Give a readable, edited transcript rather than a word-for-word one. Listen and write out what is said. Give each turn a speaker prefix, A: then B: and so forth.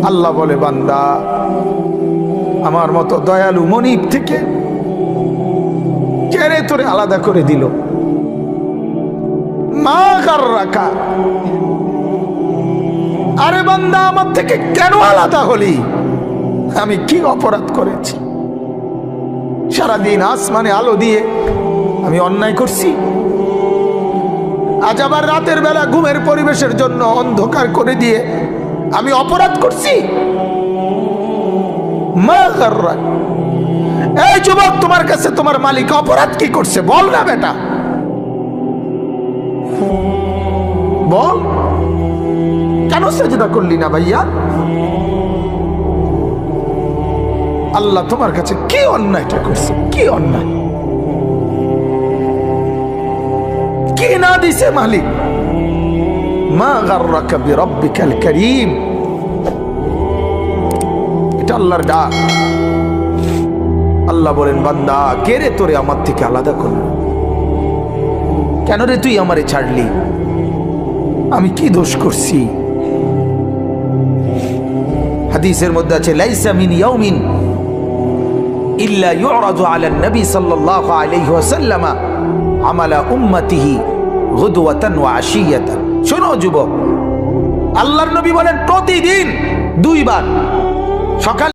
A: আল্লাহ বলে, বান্দা আমার মতো দয়ালু মনিব থেকে কেড়ে তোরে আলাদা করে দিল। মা গাররাকা, আরে বান্দা আমার থেকে কেন আলাদা হলি? আমি কি অপরাধ করেছি? সারাদিন আসমানে আলো দিয়ে আমি অন্যায় করছি? আজ আবার রাতের বেলা ঘুমের পরিবেশের জন্য অন্ধকার করে দিয়ে আমি অপরাধ করছি? মা গাররাক, এই যুবক, তোমার কাছে তোমার মালিক অপরাধ কি করছে বল না বেটা, বল। কেন সেজদা করলি না ভাইয়া? আল্লাহ তোমার কাছে কি অন্যায়টা করছে? কি অন্যায়, কি না দিছে মালিক? মা গাররাকা বিরাব্বিকাল কারীম, এটা আল্লাহর ডাক। আল্লাহ বলেন, বান্দা কে রে তোরে আমার থেকে আলাদা করল? কেন রে তুই আমারে ছাড়লি? আমি কি দোষ করছি? হাদিসের মধ্যে আছে, লাইসা মিন ইয়াউমিন ইল্লা ইউরাদু আলা নবী সাল্লাল্লাহু আলাইহি ওয়াসাল্লাম আমালা উম্মতিহি গুদওয়াতান ওয়া আশিয়াতান। শোনো যুবক, আল্লাহর নবী বলেন প্রতিদিন দুইবার, সকাল